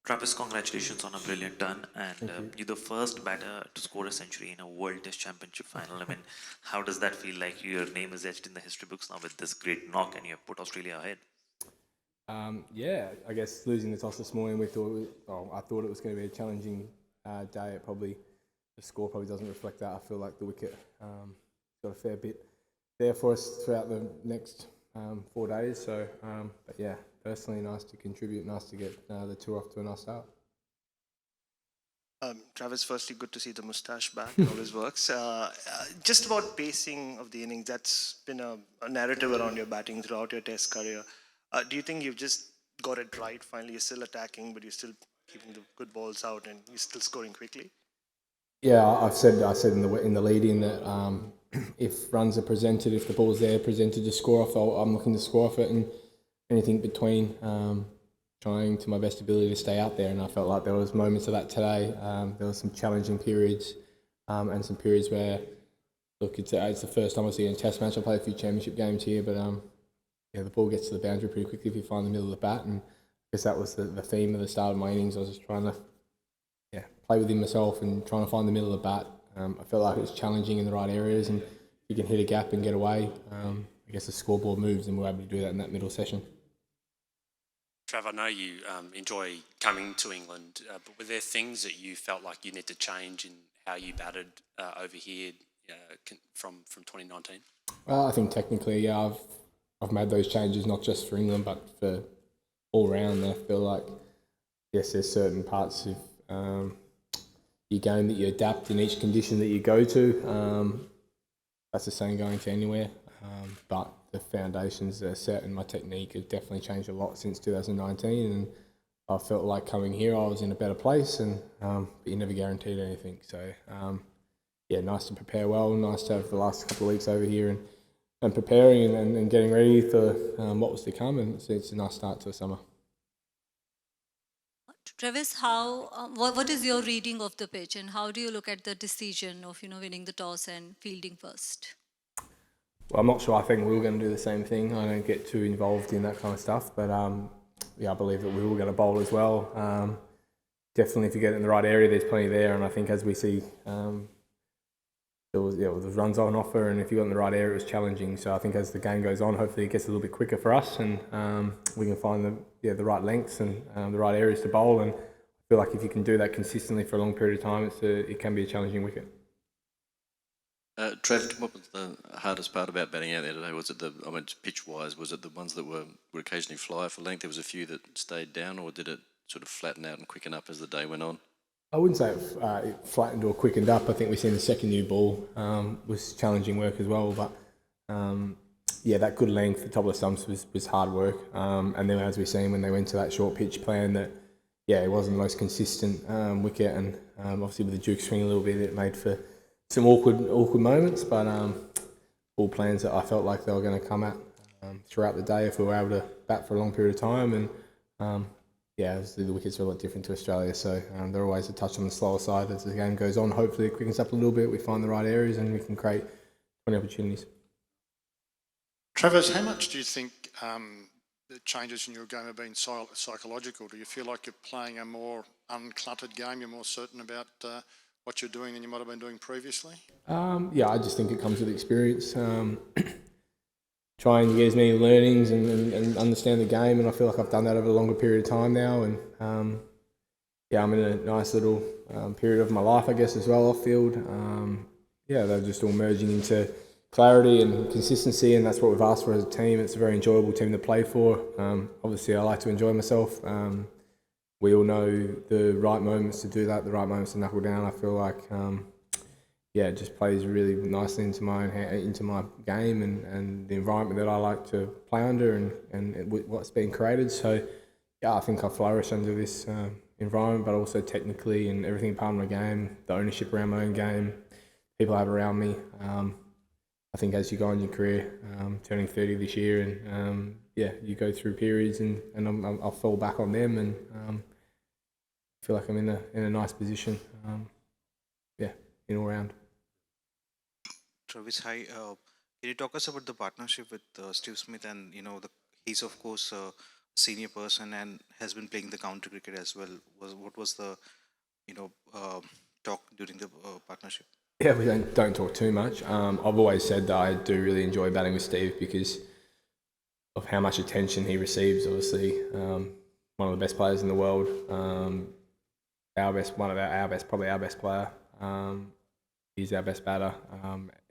Travis, congratulations on a brilliant turn, and Thank you. you're the first batter to score a century in a World Test Championship final. I mean, how does that feel like your name is etched in the history books now with this great knock and you have put Australia ahead? Yeah, I guess losing the toss this morning, I thought it was going to be a challenging day. The score probably doesn't reflect that. I feel like the wicket got a fair bit there for us throughout the next 4 days. But yeah, personally, nice to contribute, nice to get the tour off to a nice start. Travis, firstly, good to see the mustache back. It always works. Just about pacing of the innings, that's been a narrative around your batting throughout your Test career. Do you think you've just got it right? Finally, you're still attacking, but you're still keeping the good balls out, and you're still scoring quickly. Yeah, I said in the lead in that if runs are presented, if the ball's there presented to score off, I'm looking to score off it, and anything between, trying to my best ability to stay out there. And I felt like there was moments of that today. There was some challenging periods, and some periods where, look, it's the first time I've seen a Test match. I played a few championship games here, but yeah, the ball gets to the boundary pretty quickly if you find the middle of the bat, and I guess that was the theme of the start of my innings. I was just trying to play within myself and trying to find the middle of the bat. I felt like it was challenging in the right areas, and if you can hit a gap and get away, I guess the scoreboard moves, and we're able to do that in that middle session. Trav, I know you enjoy coming to England, but were there things that you felt like you need to change in how you batted over here from 2019? I think technically, yeah, I've made those changes not just for England but for all round. I feel like, yes, there's certain parts of your game that you adapt in each condition that you go to. That's the same going to anywhere, but the foundations are set, and my technique has definitely changed a lot since 2019. And I felt like coming here, I was in a better place, and but you never guaranteed anything. So yeah, nice to prepare well. Nice to have the last couple of weeks over here and preparing and getting ready for what was to come. And it's a nice start to the summer. Travis, what is your reading of the pitch, and how do you look at the decision of winning the toss and fielding first? Well, I'm not sure. I think we were going to do the same thing. I don't get too involved in that kind of stuff, but yeah, I believe that we were going to bowl as well. Definitely, if you get it in the right area, there's plenty there. And I think as we see, there was runs on offer, and if you got in the right area, it was challenging. So I think as the game goes on, hopefully it gets a little bit quicker for us, and we can find the right lengths and the right areas to bowl. And I feel like if you can do that consistently for a long period of time, it can be a challenging wicket. Trev, what was the hardest part about batting out there today? Was it pitch-wise, was it the ones that would occasionally fly for length? There was a few that stayed down, or did it sort of flatten out and quicken up as the day went on? I wouldn't say it flattened or quickened up. I think we've seen the second new ball was challenging work as well. But yeah, that good length, the top of the stumps was hard work. And then as we've seen when they went to that short pitch plan, that it wasn't the most consistent wicket, and obviously with the Duke swing a little bit, it made for some awkward moments. But all plans that I felt like they were going to come at throughout the day if we were able to bat for a long period of time. And yeah, obviously the wickets are a lot different to Australia, so they're always a touch on the slower side as the game goes on. Hopefully it quickens up a little bit, we find the right areas, and we can create 20 opportunities. Travis, how much do you think the changes in your game have been psychological? Do you feel like you're playing a more uncluttered game, you're more certain about what you're doing than you might have been doing previously? Yeah, I just think it comes with experience. Trying to get as many learnings and understand the game, and I feel like I've done that over a longer period of time now. And yeah, I'm in a nice little period of my life, I guess, as well off field. Yeah, they're just all merging into clarity and consistency, and that's what we've asked for as a team. It's a very enjoyable team to play for. Obviously, I like to enjoy myself. We all know the right moments to do that, the right moments to knuckle down. I feel like yeah, it just plays really nicely into my game and the environment that I like to play under and what's being created. So yeah, I think I flourish under this environment, but also technically and everything part of my game, the ownership around my own game, people I have around me. I think as you go on your career, turning 30 this year, and yeah, you go through periods and I'll fall back on them, and I feel like I'm in a nice position. Yeah, in all round. Travis, hi. Can you talk us about the partnership with Steve Smith, and he's of course senior person and has been playing the county cricket as well. What was the talk during the partnership? Yeah, we don't talk too much. I've always said that I do really enjoy batting with Steve because of how much attention he receives. Obviously, one of the best players in the world. Probably our best player. He's our best batter,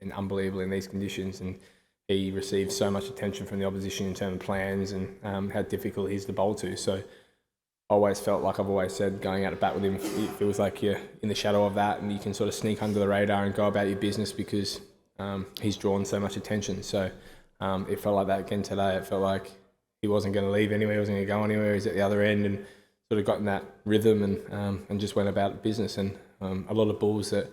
and unbelievable in these conditions. And he receives so much attention from the opposition in terms of plans and how difficult he's to bowl to. So I always felt like I've always said, going out to bat with him, it feels like you're in the shadow of that and you can sort of sneak under the radar and go about your business because he's drawn so much attention. So it felt like that again today. It felt like he wasn't going to leave anywhere, he wasn't going to go anywhere. He's at the other end and sort of got in that rhythm and just went about business. And a lot of balls that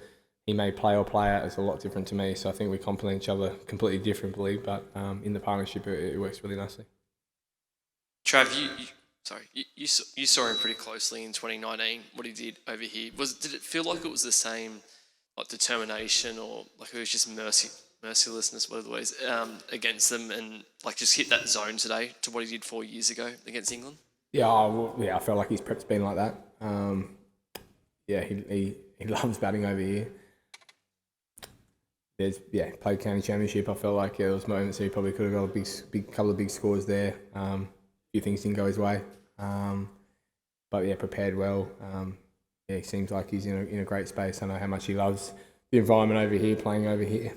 he may play or play out is a lot different to me. So I think we complement each other completely differently, but in the partnership it works really nicely. Trav, you saw him pretty closely in 2019. What he did over here did it feel like it was the same, like determination, or like it was just mercilessness, whatever the ways, against them, and like just hit that zone today to what he did 4 years ago against England? Yeah, I felt like his prep's been like that. He loves batting over here. Played county championship. I felt like there was moments that he probably could have got a big couple of big scores there. A few things didn't go his way, but prepared well. He seems like he's in a great space. I know how much he loves the environment over here, playing over here.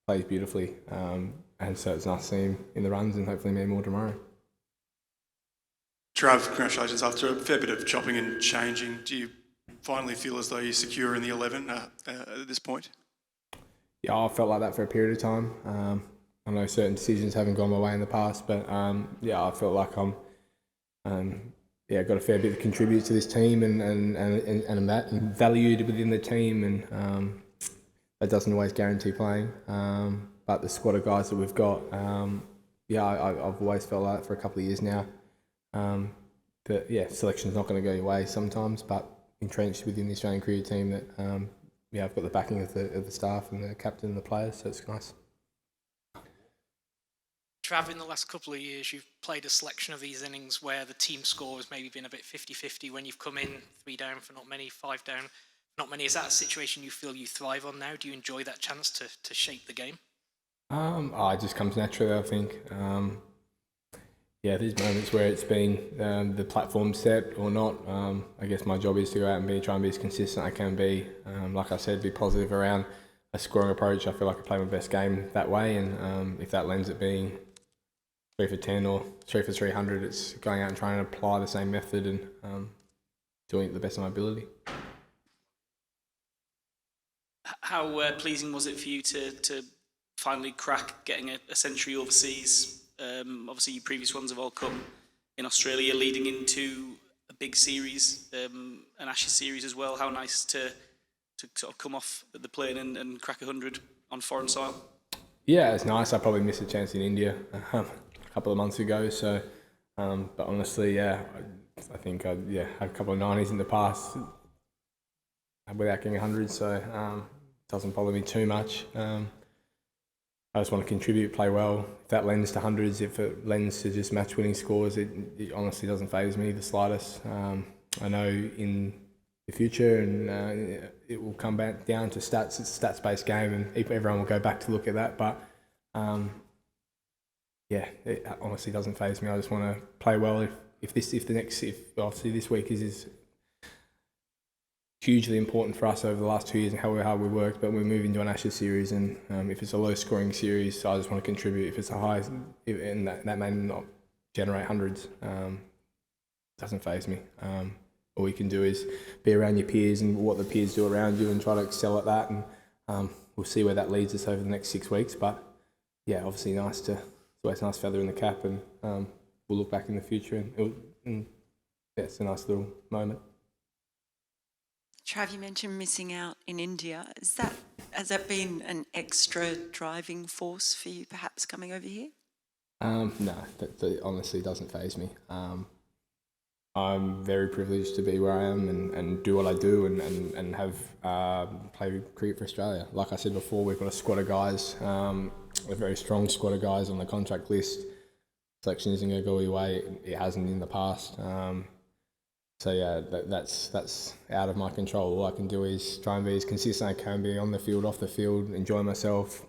Plays beautifully, and so it's nice to see him in the runs and hopefully many more tomorrow. Trav, congratulations. After a fair bit of chopping and changing, do you finally feel as though you're secure in the 11 at this point? Yeah, I felt like that for a period of time. I know certain decisions haven't gone my way in the past, but I felt like I'm got a fair bit to contribute to this team and valued within the team, and that doesn't always guarantee playing. But the squad of guys that we've got, I've always felt like that for a couple of years now. Selection's not going to go your way sometimes, but entrenched within the Australian cricket team that I've got the backing of the staff and the captain and the players, so it's nice. Trav, in the last couple of years, you've played a selection of these innings where the team score has maybe been a bit 50-50 when you've come in 3 down for not many, 5 down for not many. Is that a situation you feel you thrive on now? Do you enjoy that chance to shape the game? It just comes naturally, I think. There's moments where it's been the platform set or not. I guess my job is to go out and try and be as consistent as I can be. Like I said, be positive around a scoring approach. I feel like I play my best game that way, and if that lends it being 3 for 10 or 3 for 300, it's going out and trying to apply the same method and doing it to the best of my ability. How pleasing was it for you to finally crack getting a century overseas? Obviously, your previous ones have all come in Australia, leading into a big series, an Ashes series as well. How nice to sort of come off the plane and crack 100 on foreign soil. Yeah, it's nice. I probably missed a chance in India a couple of months ago. So, but honestly, I think I had a couple of 90s in the past without getting 100. So it doesn't bother me too much. I just want to contribute, play well. If that lends to hundreds, if it lends to just match-winning scores, it honestly doesn't faze me the slightest. I know in the future, and it will come back down to stats. It's a stats-based game, and everyone will go back to look at that. But it honestly doesn't faze me. I just want to play well. If obviously this week is hugely important for us over the last 2 years and how hard we worked, but we're moving to an Ashes series, and if it's a low scoring series, I just want to contribute. If it's a high, and that may not generate hundreds, doesn't faze me. All you can do is be around your peers and what the peers do around you and try to excel at that, and we'll see where that leads us over the next 6 weeks. But obviously it's always a nice feather in the cap, and we'll look back in the future and it's a nice little moment. Trav, you mentioned missing out in India. Has that been an extra driving force for you, perhaps, coming over here? No, that honestly doesn't faze me. I'm very privileged to be where I am and do what I do and have play cricket for Australia. Like I said before, we've got a squad of guys, a very strong squad of guys on the contract list. selection isn't going to go your way. It hasn't in the past. So yeah, that's out of my control. All I can do is try and be as consistent as I can be on the field, off the field, enjoy myself.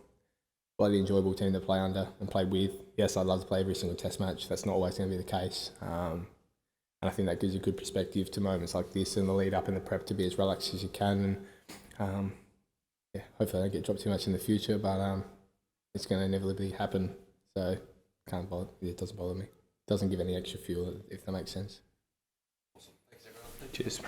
Bloody enjoyable team to play under and play with. Yes, I'd love to play every single test match. That's not always going to be the case. And I think that gives you good perspective to moments like this and the lead up and the prep to be as relaxed as you can. And yeah, hopefully I don't get dropped too much in the future, but it's going to inevitably happen. So it doesn't bother me. It doesn't give any extra fuel, if that makes sense. Awesome. Thanks, everyone. Cheers.